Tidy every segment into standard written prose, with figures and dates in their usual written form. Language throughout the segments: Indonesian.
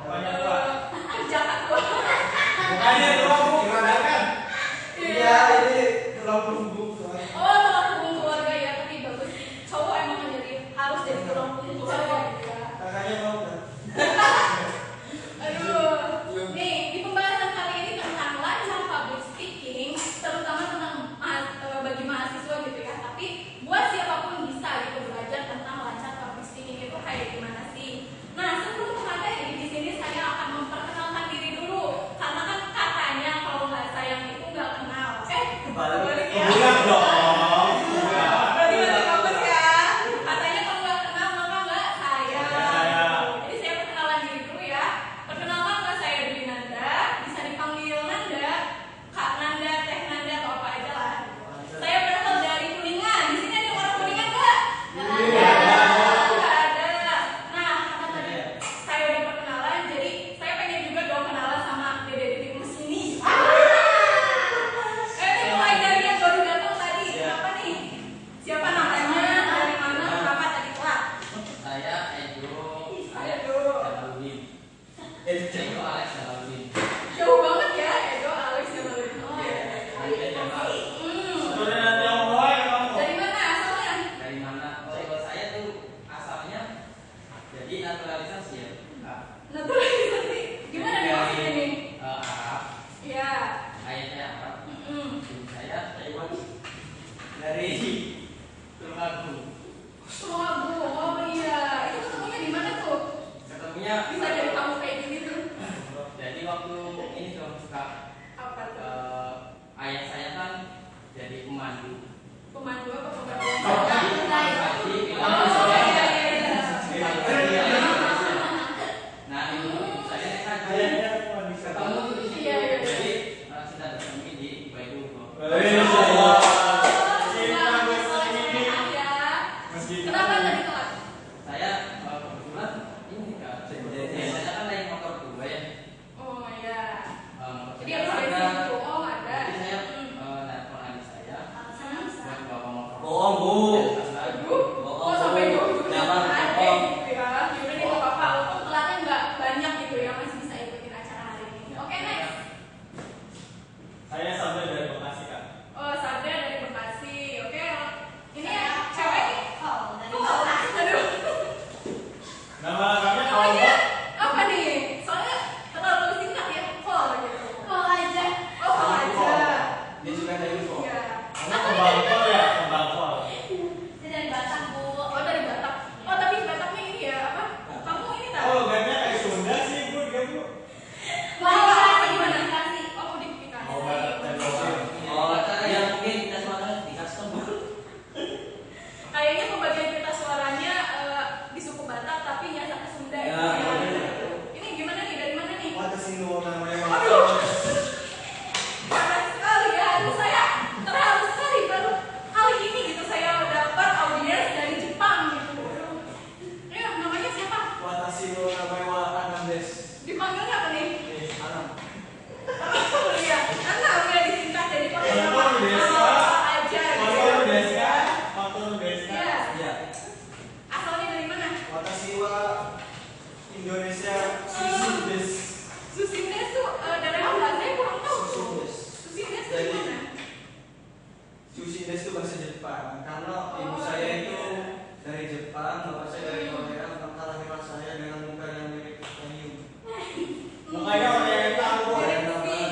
Banyak Pak. Jahat gua. Bukannya doang Bu, gimana kan? Iya, ini tulang punggung. Oh, tulang punggung keluarga ya, tapi bagus sih. Cowok emang harus jadi tulang punggung keluarga gitu ya. Kakaknya mau kan? Aduh. Nih, di pembahasan kali ini tentang lancar public speaking, terutama tentang bagi mahasiswa gitu ya. Tapi buat siapapun bisa gitu belajar tentang lancar public speaking itu kayak gimana sih. Nah, sebelum memateri di sini saya akan memperkenalkan diri dulu, karena kan katanya kalau nggak sayang itu nggak kenal. Balik ya. Bukan dong. Berarti bagus ya. Katanya kalau nggak kenal maka nggak sayang. Jadi saya perkenalan diri dulu ya. Perkenalkan nama saya Dwi Nanda, bisa dipanggil Nanda, Kak Nanda, Teh Nanda atau apa aja lah. Saya berasal dari Kuningan. Di sini ada orang Kuningan nggak? Nggak ada. Nah, karena tadi saya udah perkenalan, jadi saya pengen juga dong kenalan sama Dede di Timus ini. Ini mulai dari yang baru datang tadi. Siapa nih? Siapa namanya? Dari mana? Kenapa tadi telat? Saya Edo Aduh. Jaludin. Edo Alex Jaludin. Jauh banget ya, Edo, Alex, Jamaludin. Oh, ya. Nanti Jamal. Sudah nanti yang mulai kamu. Dari mana asalnya? Dari mana? Kalau saya tuh asalnya jadi naturalisasi ya. Naturalisasi. Gimana nih maksudnya nih? Arab. Iya. Ayahnya Arab. Ibu saya Taiwan. Dari Tulungagung. Tulungagung. Oh iya. Itu ketemunya di mana tuh? Ketemunya Bisa jadi kamu kayak gini tuh. jadi waktu ini dong suka Apa tuh? ayah saya kan jadi pemandu. Pemandu apa pemandu? Jadi Oh iya iya. Nah ibu saya kan ayahnya cuma bisa ketemu di situ. Iya, iya. Jadi kita bertemu di Baidogo. Kenapa tadi telat? Saya kebetulan ini kan biasanya kan naik motor dua ya. Oh iya. Motor Jadi harus dari situ. Oh ada. Jadi saya telepon adik saya buat bawa motor. bohong Bu. Aduh. Oh sampai jauh juga Nyaman, ada bohong. gitu ya. Yaudah nih nggak apa-apa. Walaupun telatnya nggak banyak gitu ya, masih bisa ikutin acara hari ini. Oke next. Saya sampai dari Bekasi Kak. Oh Sabda dari Bekasi. Oke. Ini yang cewek nih. Dari Aduh. Nama lengkapnya Namanya apa nih? Soalnya terlalu singkat ya. Kol gitu. Kol aja. Oh kol aja. Dia juga dari info. Iya. Kamu Kembangkol ya, Kembangkol. Saya dari Batak, Bu. Oh dari Batak. Oh tapi Bataknya ini ya apa? Kamu ini Oh, tahu? logatnya kayak Sunda sih Bu, dia Bu. Modifikasi, Gimana? modifikasi. Oh modifikasi. Oh, Batak dan Lokal. Oh, yang mungkin kita semuanya di custom. Kayaknya pembagian pita suaranya di suku Batak tapi nyasar ke Sunda ya. Ini gimana nih? Dari mana nih? Wah, kesini namanya Aduh. Panas sekali ya. Aduh saya terharu sekali baru kali ini gitu saya dapat audiens dari Jepang gitu. Aduh. Namanya siapa? Watashi no namae wa Anandes. Dipanggilnya apa nih? Anam. Iya, Anam ya disingkat jadi pakai nama Kotor Deska. aja gitu. Kotor Deska. Kotor Deska. Iya. Iya. Asalnya dari mana? Watashi wa Indonesia Susu des. Susindes tuh daerah mana? Saya kurang tahu. Susu des. Susindes tuh Jadi di mana? Sushi des itu bahasa Jepang. Karena ibu saya itu dari Jepang, bapak saya dari Korea, maka lahirlah saya dengan muka yang mirip kayu. Mukanya orang yang tahu. Mirip sih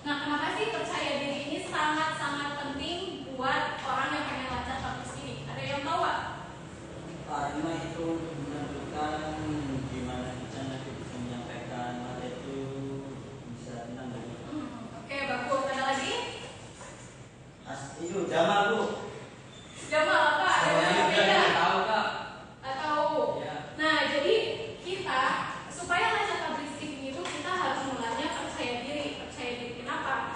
Nah, kenapa sih percaya diri ini sangat-sangat penting buat orang yang pengen lancar public speaking? Ada yang tahu nggak? Karena itu untuk menentukan gimana kita nanti bisa menyampaikan materi itu bisa tenang dan Oke, bagus. Ada lagi? itu Jamal Bu. Jamal apa? Ada Saya yang juga beda? tidak tahu kak. Atau Ya. nah, jadi kita supaya lancar public speaking itu kita harus mulanya percaya diri. Percaya diri kenapa?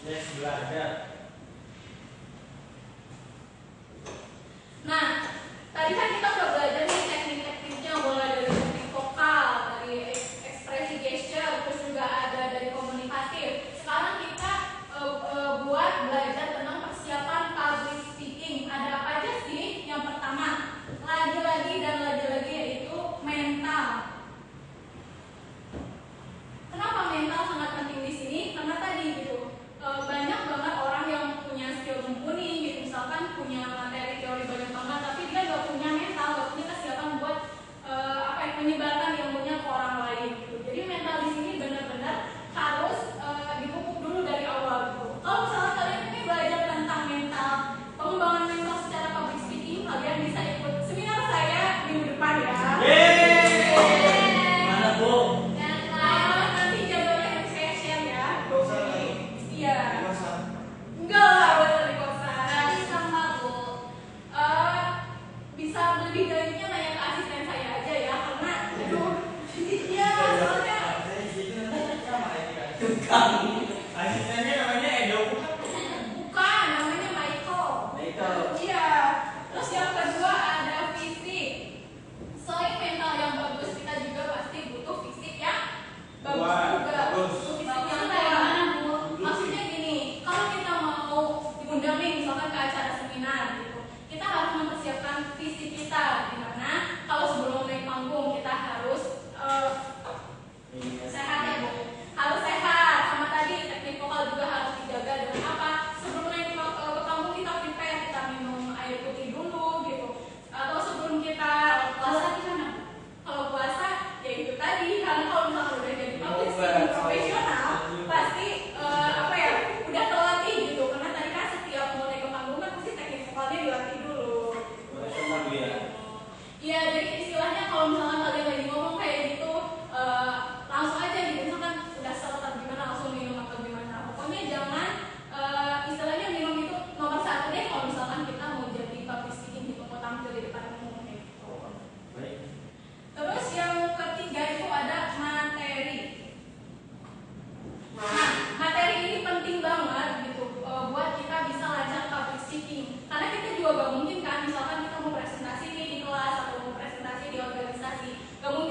Yes, belajar. Nah, tadi kan kita udah belajar nih teknik-tekniknya, mulai dari teknik vokal, dari ekspresi gesture, terus juga ada dari komunikatif. Sekarang kita buat belajar tentang persiapan public speaking. Ada apa aja sih? Yang pertama, lagi-lagi dan lagi-lagi yaitu mental. Kenapa mental sangat penting di sini? Karena tadi gitu, banyak banget orang yang punya skill mumpuni, gitu, misalkan punya materi teori banyak banget, tapi dia nggak punya mental, nggak punya kesiapan buat menyebarkan ilmunya ke orang lain. Gitu. Jadi mental di sini benar-benar harus dipupuk dulu dari awal. Gitu. Kalau misalnya kalian ini belajar tentang mental, pengembangan mental secara public speaking, kalian bisa ikut seminar saya minggu depan ya. Mana Bu? Nanti jadwalnya nanti saya share ya. Gak usah lagi. Iya. Gak usah. Enggak lah, buat di kosan. Berarti sama Bu. Bisa lebih detailnya nanya ke asisten saya aja ya, karena aduh, iya soalnya Asistennya namanya Edo bukan? bukan, namanya Michael. Michael. Iya. Terus yang kedua ada fisik. Selain mental yang bagus, kita juga pasti butuh fisik yang bagus Wah, juga. bagus. Butuh fisik yang Bagusnya kuat. kayak gimana, Bu? Maksudnya gini, kalau kita mau diundang nih misalkan ke acara seminar gitu, kita harus mempersiapkan fisik kita, dimana kalau sebelum naik panggung kita harus sehat ya Bu, harus sehat, sama tadi teknik vokal juga harus dijaga dengan apa? Sebelum naik ke panggung kita prepare, kita minum air putih dulu gitu, atau sebelum kita Puasa gimana? kalau puasa ya itu tadi, karena kalau misalnya udah jadi public speaking profesional pasti udah terlatih gitu, karena tadi kan setiap mau naik ke panggung kan pasti teknik vokalnya dilatih dulu. Profesional Bu ya. Iya, jadi istilahnya kalau misalkan kalian lagi ngomong kayak gitu, langsung aja gitu, misalkan udah salah atau gimana langsung minum atau gimana. Pokoknya jangan istilahnya minum itu nomor satu deh kalau misalkan kita mau jadi public speaking gitu, mau tampil di depan umum gitu. Baik. Terus yang ketiga itu ada materi. Nah, materi ini penting banget gitu buat kita bisa lancar public speaking. Karena kita juga gak mungkin kan, misalkan kita mau presentasi nih di kelas atau mau presentasi di organisasi, gak mungkin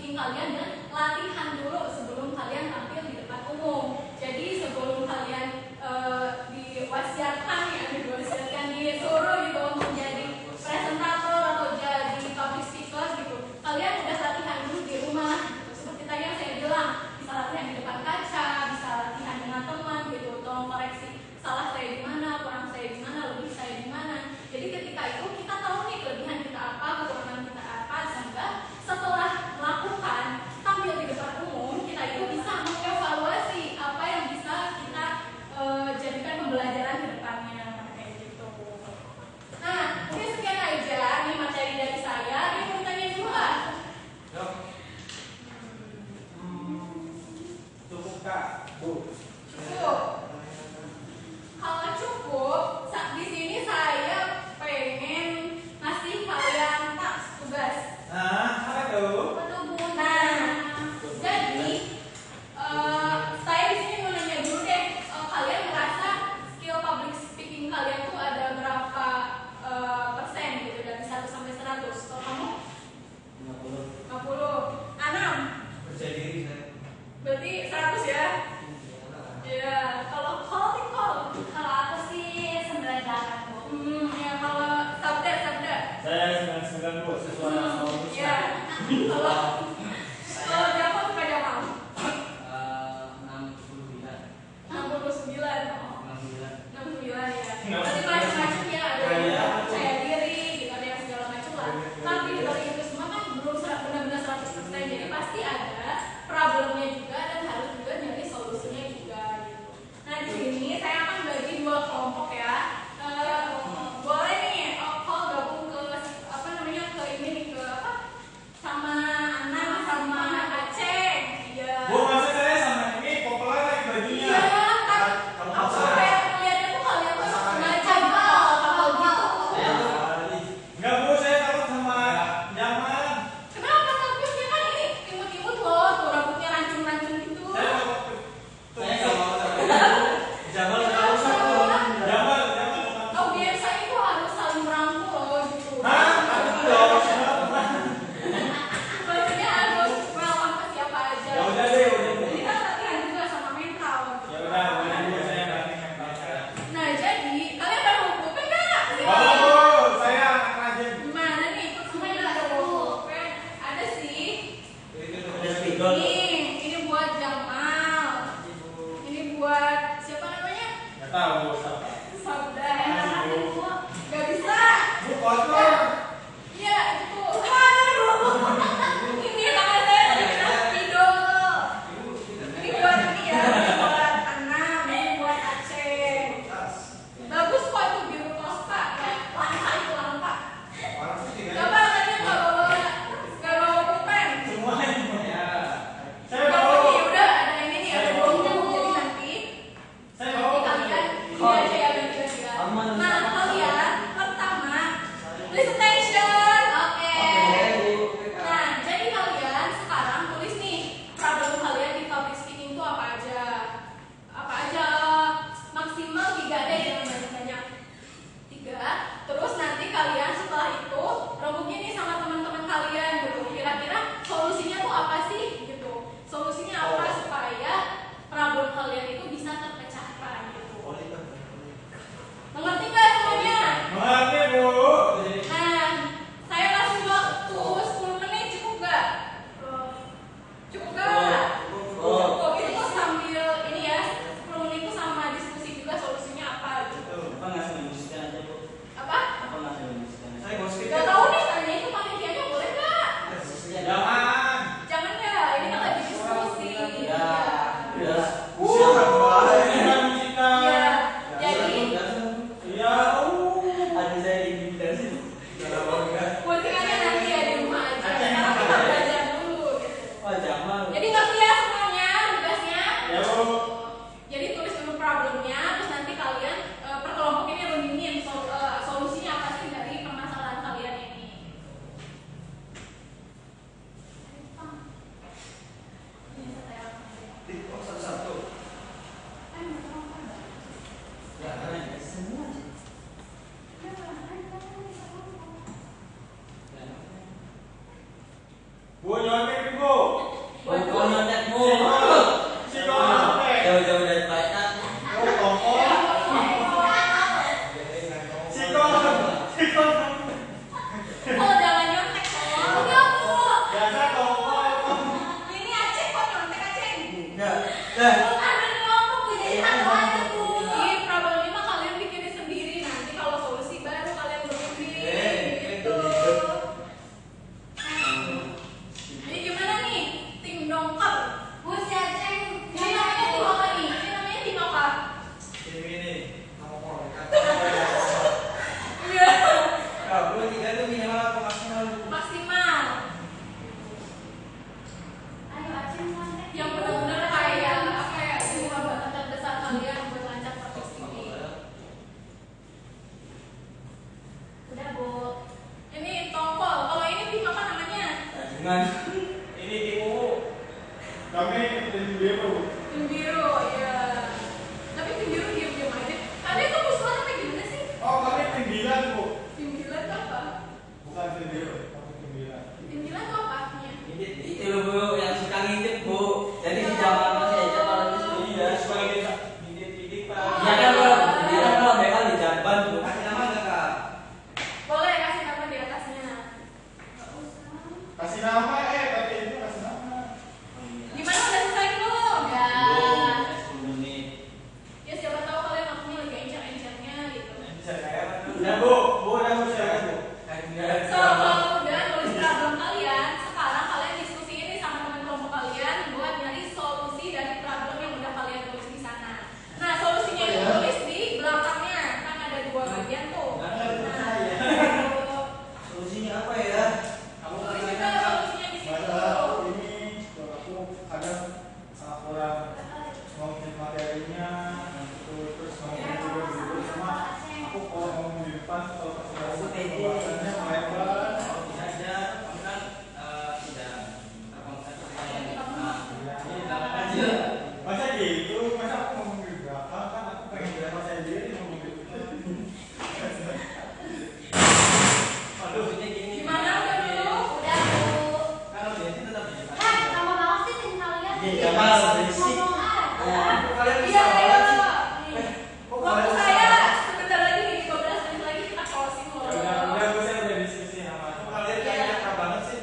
speaking kalian dan latihan dulu sebelum kalian tampil di depan umum. Jadi sebelum kalian diwasiatkan ya, disuruh gitu untuk jadi presentator atau jadi public speaker gitu, kalian udah latihan dulu di rumah gitu. Seperti tadi yang saya bilang, bisa latihan di depan kaca, bisa latihan dengan teman gitu, tolong koreksi salah saya di mana, kurang saya di mana, lebih saya di mana. Jadi ketika itu kita tahu nih kelebihan kita apa, kekurangan kita apa, sehingga setelah melakukan tampil di depan umum, kita itu bisa mengevaluasi apa yang bisa kita jadikan pembelajaran ke depannya kayak gitu. Nah, mungkin sekian aja nih materi dari saya. Ini mau tanya dulu nggak? Cukup Kak, Bu. Cukup. Kalau cukup, di sini saya pengen ngasih kalian tugas. Nah, apa tuh? Betul Bu. Nah, jadi saya di sini mau nanya dulu deh, kalian merasa skill public speaking kalian tuh ada berapa persen gitu dari 1 sampai 100? Kalau kamu 50. Anam, Percaya diri saya. berarti 100 ya? Iya. Kalau Nicole, Kalau aku sih 98 Bu. ya kalau Sabda. Saya 99 Bu, sesuai sama umur Iya. Kalau Jamal suka Jamal 69. 69 ya. Berarti macam-macam ya, ada yang percaya diri, gitu, ada yang segala macam lah. Tapi dari itu semua kan belum benar-benar 100%. Jadi pasti ada problemnya juga dan harus juga nyari solusinya juga gitu. Nah di sini saya akan bagi 2 kelompok ya. Boleh nih, kalau gabung ke apa namanya ke ini nih ke apa? Sama Ana sama Aceh. Iya. Bu, masa saya sama ini populer lagi bajunya. Iya, kan aku kayak ngeliatnya tuh kalian tuh sengaja kalau gitu. Enggak Bu, saya takut sama Jamal. Kenapa takutnya kan ini imut-imut loh, tuh rambutnya rancung-rancung gitu. Saya takut. Saya nggak mau sampai Jamal tahu sama. Jamal. Oh biasa itu harus saling merangkul loh gitu. Hah? Aku dong. Maksudnya harus welcome ke siapa aja. Ya udah deh, udah. Jadi kan latihan juga sama mental. Gitu. Ya udah, boleh Bu, saya berani mental saya. Nah jadi kalian pada mau pulpen nggak? Bapak Bu, saya anak rajin. Gimana nih? Ikut semuanya ada pulpen? Ada sih. Ada spidol. Ini buat Jamal. Ini buat siapa namanya? Enggak tahu siapa. Sabda. Bu. Gak bisa. Bu, kotor. Iya itu. Ini tangan saya tadi kena spidol. Ini buat ini ya. Ini buat Anam. Ini buat Aceh. Bagus kok itu biru kosta. Langka itu langka. Orang putih kan? Coba kalian nggak bawa pulpen. Semuanya. Saya Yang bawa. ini udah ada ini nih ada 20. Jadi nanti Saya nanti bawa. kalian ini aja ya ganti-gantian. Nah kalian pertama please attention. Oke. Nah jadi kalian sekarang tulis nih problem kalian di public speaking itu apa aja? Apa aja? Maksimal 3 deh, jangan banyak-banyak. 3. Terus nanti kalian setelah itu rembukin nih sama teman-teman kalian gitu. Kira-kira solusinya tuh apa sih gitu? Solusinya apa supaya problem kalian itu bisa terpecahkan gitu? Mengerti nggak semuanya? Mengerti Bu. Nah, saya kasih waktu 10 menit cukup nggak? Cukup nggak? Cukup itu sambil ini ya 10 menit itu sama diskusi juga solusinya apa gitu. Apa nggak sih memusikkan aja Bu? Apa? Apa nggak sih memusikkan aja? Saya mau skip. Gak tahu nih tanya itu panitianya boleh nggak? Jangan. Jangan ya, ini kan lagi diskusi. Ya, ya. Ini kan musika. Iya. Jadi Iya. Ada saya di dari situ. musikannya nanti ya di rumah aja. Sekarang kita belajar dulu gitu. Oh Jamal. Jadi ngerti ya semuanya tugasnya? Ya Bu. Jadi tulis dulu problemnya, terus nanti kalian per kelompok ini rundingin solusinya apa sih dari permasalahan kalian ini. Oh, satu-satu. Ya karena ya, semua aja. Bu, nyontek Bu. Lah, Belum ada kelompok Bu, jadi satu aja Bu. Ih, problemnya mah kalian bikin sendiri. Nanti kalau solusi baru kalian berunding gitu. Jadi gimana nih? Tim dongker. Bu, si Aceng. Ini namanya tim apa nih? Ini namanya tim apa? ini nomor Iya. Kalau 3 itu minimal apa maksimal? Maksimal. Ayo Aceng mulai. Yang benar-benar kayak apa ya? Jiwa bakat terbesar kalian buat lancar podcast ini. Udah Bu. Ini tongkol. Kalau ini tim apa namanya? Dengan Ini tim ungu. Kami tim biru. Tim biru, ya. Tapi tim biru diam-diam aja. Kalian tuh musuhan apa gimana sih? Oh, kami tim bilan, Bu. Tim bilan tuh apa? Bukan tim biru, tapi tim bilan. Tim bilan tuh apa artinya? Itu loh Bu, yang suka ngintip Bu. Jadi di zaman masih aja kalau di sini Iya, sebagai didik Pak. Iya kan kalau dia kan kalau mereka di Jamban Bu. kasih nama enggak, Kak? Boleh kasih nama di atasnya. Enggak usah. Kasih nama, tapi itu kasih nama. Gimana udah selesai belum? Udah. 10 menit. Ya siapa tahu kalian waktunya lagi encer-encernya gitu. Bisa kayak apa tuh? Ya, Bu, udah Bu, silakan, Bu. So, kalau udah nulis problem kalian, sekarang kalian diskusiin nih sama teman kelompok kalian buat nyari solusi dari problem yang udah kalian tulis di sana. Nah, solusinya itu tulis di belakangnya. Kan ada 2 bagian tuh. Nah, Solusinya apa ya? Kamu tulis kasih juga nama. solusinya di situ. Ada ini, aku ada kurang ngomongin materinya, terus ngomongin juga dulu sama aku kalau ngomong di depan kalau kasih pembahasannya melebar. Bisa aja, kamu kan tidak terkonsentrasi. Iya. Masa gitu, masa aku ngomong di belakang kan aku pengen berapa saya sendiri ngomong di depan. Aduh, ini gini. Gimana udah dulu? Udah Bu. Kalau dia sih tetap di depan. Lama banget sih tim kalian. Iya, Mas, berisik. Ngomong aja. Kalian bisa Iya, ayo. banget sih. Nih. Kok Waktu kalian saya sebentar lagi nih, 15 menit lagi kita closing loh. Udah, Bu, saya udah diskusi sama Kok kalian kayak nyakar banget sih?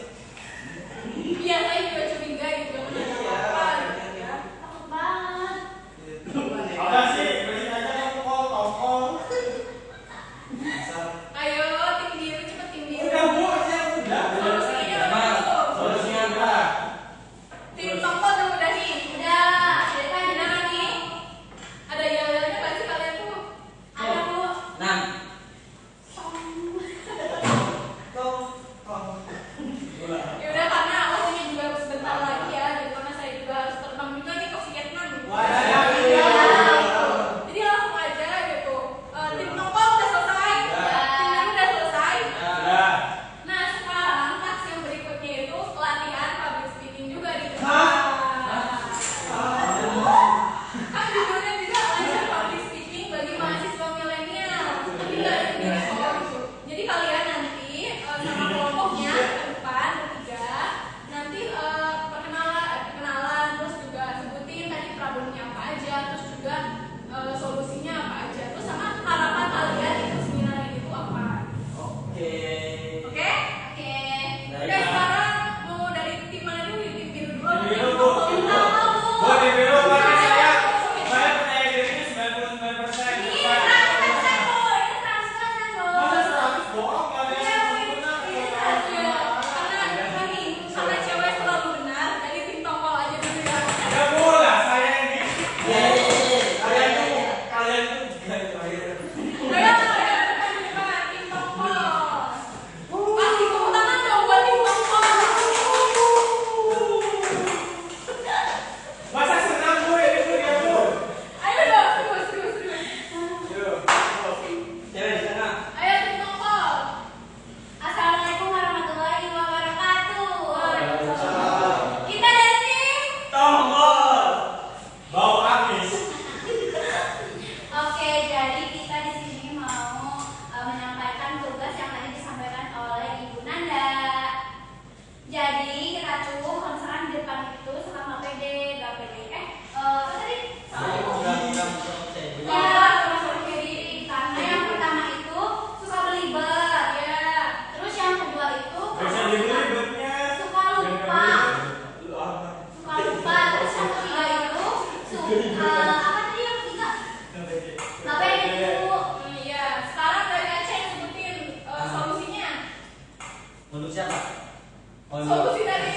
Iya, saya juga curiga gitu. Iya. Takut banget. Apa sih? Berisik aja tongkol. Bisa. Ayo, tim biru cepet tim biru. Udah, Bu, saya udah. Solusinya Mas, udah. solusinya apa? Tim tongkol udah nih. Udah.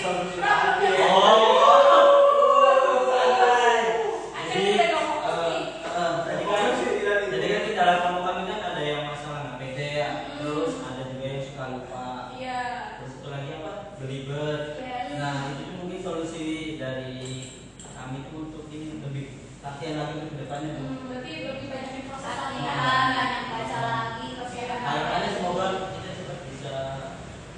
solusi. Aceh udah ngomong sih. Tadi kan di dalam omongan kan ada yang masalah nggak pede ya, terus ada juga yang suka lupa, Iya. terus satu lagi apa belibet. Nah itu tuh mungkin solusi dari kami tuh untuk ini lebih latihan lagi untuk kedepannya tuh. Berarti lebih banyak di proses Latihan, banyak baca lagi, terus ya. Harapannya semoga kita cepat bisa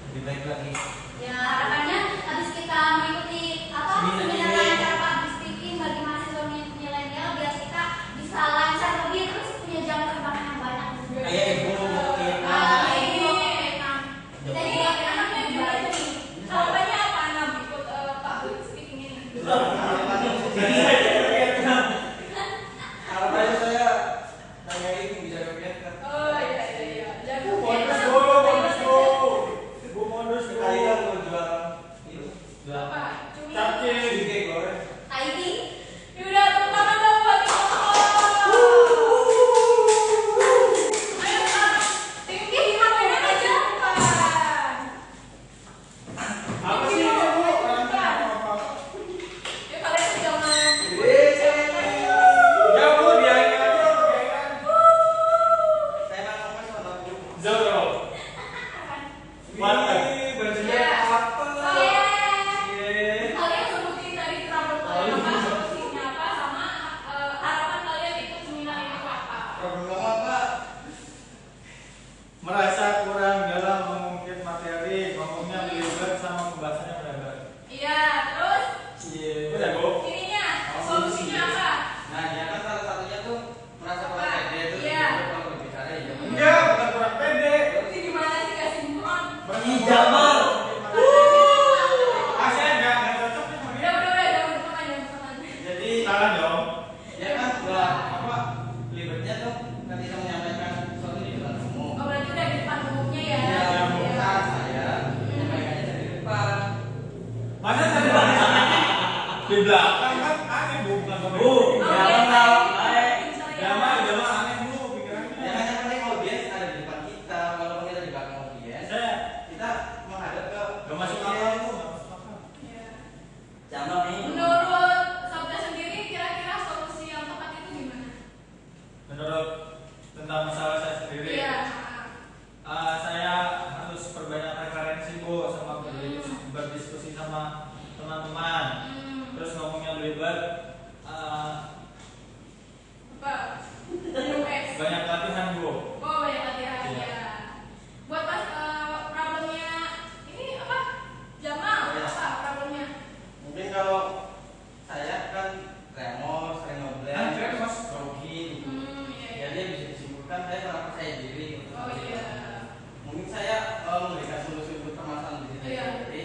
lebih baik lagi. Ya harapannya habis kita mengikuti apa Seminar seminar ini. lancar public speaking bagi mahasiswa milenial biar kita bisa lancar lebih terus punya jam terbang yang banyak. Kayak ibu mungkin. Ah, ini Vietnam. Jadi anaknya gimana nih? Harapannya apa Nam ikut public speaking ini? Harapannya saya tanya ini bisa ke Vietnam. Oh iya. Jago Modus Vietnam. dulu, modus dulu. Bu modus Kalian dulu. mau jual itu Apa? Cumi. Cacing. Oke, goreng. ID. Yaudah, tepuk tangan dong buat Iko. Ayo Kak, tinggi HP-nya aja bukan. Apa sih ini, Bu? Apa? Ya kalian jangan. Ya, Bu, biarin aja, biarin. Saya mau ngomong sama Bu. Zoro. Mantap. Ini bajunya Ya. apa? Kalian kalian sebutin dari trouble kalian apa, solusinya apa, sama harapan kalian ikut seminar ini apa? Problem apa? Merasa kurang dalam mengungkit materi, ngomongnya belibet sama pembahasannya mendadak. Iya, terus Udah, Bu. ininya solusinya apa? Nah, dia kan salah satunya tuh merasa kurang pede itu Iya. kalau berbicara ya. Enggak, bukan kurang pede. Ini gimana sih gak sinkron? Ih, Jamal. Saya enggak cocok nih sama dia. Udah, jangan berteman. Jadi Salah dong. dia kan udah apa libetnya tuh ketika menyampaikan sesuatu di depan umum. Oh berarti udah di depan umumnya ya? Ya, Iya. bukan saya menyampaikannya dari depan. Masa saya di belakang kan aneh, Bu, bukan Bu, Oh, jangan iya, tahu. iya. Jangan aneh, Bu, Yang pikirannya. hanya penting audiens ada di depan kita, walaupun kita di belakang audiens, Saya kita menghadap ke gak masuk akal, Bu, gak masuk akal. Iya. Jamal nih. Menurut Sabda sendiri kira-kira solusi yang tepat itu gimana? Menurut tentang masalah saya sendiri, Iya. saya harus perbanyak referensi, Bu, sama berdiskusi sama teman-teman. Terus ngomongnya belibet, Apa? US. banyak latihan, Bu. Oh banyak latihan Iya. ya. Buat pas problemnya ini apa? Jamal Iya. apa problemnya? mungkin kalau saya kan tremor, sering ngeblend, Tremor. grogi, gitu. Iya. Jadi bisa disimpulkan saya kurang percaya diri. Gitu. Oh iya. Mungkin saya memberikan solusi untuk permasalahan diri saya Iya. sendiri.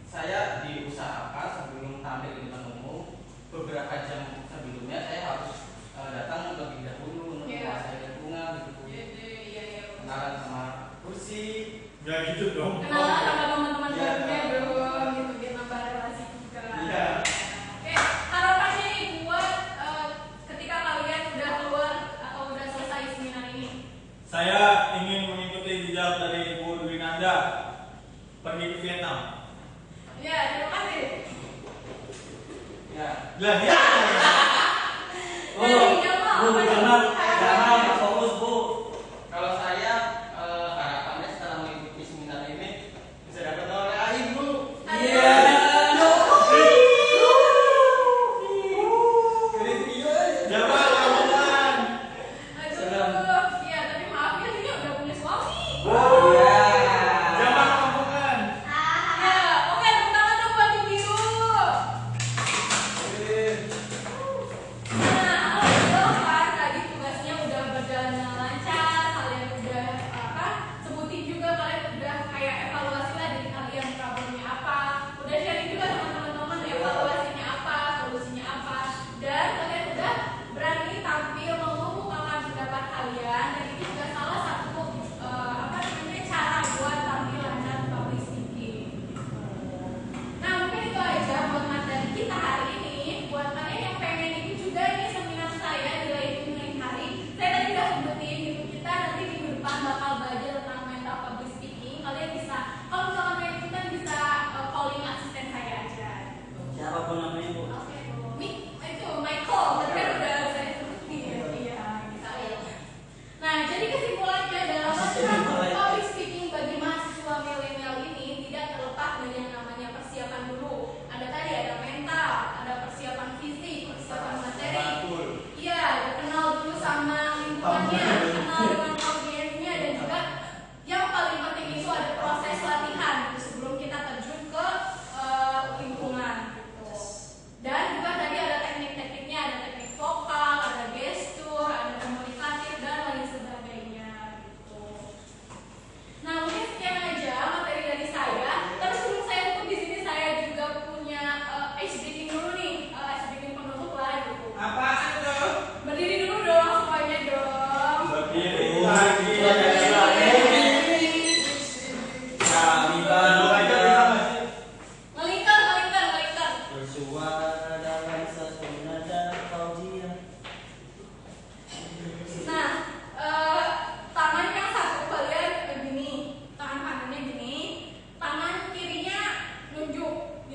Saya diusahakan sebelum tampil di depan umum beberapa jam sebelumnya saya harus datang lebih dahulu untuk Iya. menguasai lingkungan, gitu. Iya. Kenalan sama kursi. Ya gitu dong. Kenalan sama teman-teman Iya. barunya dong, gitu biar nambah relasi juga. Iya. Oke, harapannya nih buat ketika kalian udah keluar atau udah selesai seminar ini. Saya ingin mengikuti jejak dari Ibu Dwinanda pergi ke Vietnam. Ya, terima kasih. Ya. Lah ya. Dari Jamal, Bu, apa Jamal, nih? Jamal, fokus, Bu. Kalau saya harapannya setelah mengikuti seminar ini bisa dapat nilai ibu. Iya. Jamal lakukan. Aduh, iya tapi maaf ya ini udah punya suami. Iya. Jamal lakukan. Ya, oke tepuk tangan dong buat Ibu Biru.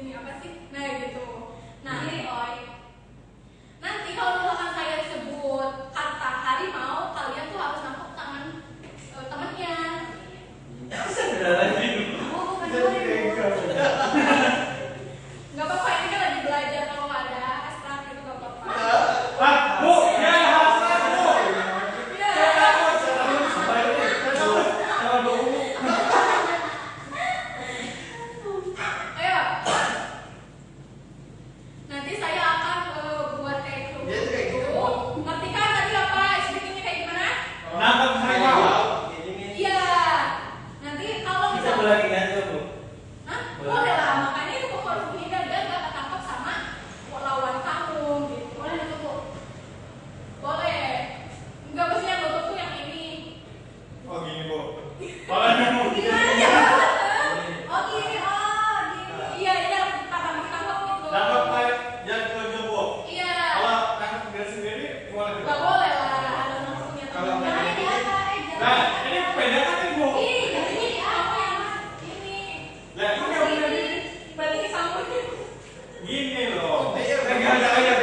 sini apa sih? Nah gitu. Nah ini oi. Nanti kalau misalkan saya sebut kata harimau, kalian tuh harus nangkep tangan temennya. Oh, bukan Jadi dua kayak ribu. gitu. Gak apa-apa, ini kan lagi belajar, kalau nggak ada abstrak itu gak apa-apa. Ah, Bu, ya hasrat Bu. Iya. Ayo. Nanti saya akan buat kayak grup. Iya, kayak gitu. Ngerti kan tadi apa? Speakingnya kayak gimana? Nangkep harimau. Iya. Nanti kalau Bisa misalkan boleh ganti Bu. hah? Boleh lah, makanya itu kok harus menghindar dia nggak ketangkap sama lawan kamu gitu. Boleh nutup, Bu. Boleh. Enggak mesti yang nutup tuh yang ini. Oh gini Bu. Kalau yang mau Gimana ya? Oh gini, oh gini. Iya, iya, ditangkap gitu. nangkep kayak yang kerja Bu. Iya. Kalau nangkep diri sendiri gimana? Nggak boleh lah, ada nangkepnya Kalau teman. Jangan di atas, Nah, jangan. ini beda kan nih Bu? Ini di apa yang mas? Ini. Lah, ini yang bener Berarti disambungin. gini loh. Enggak ada kayak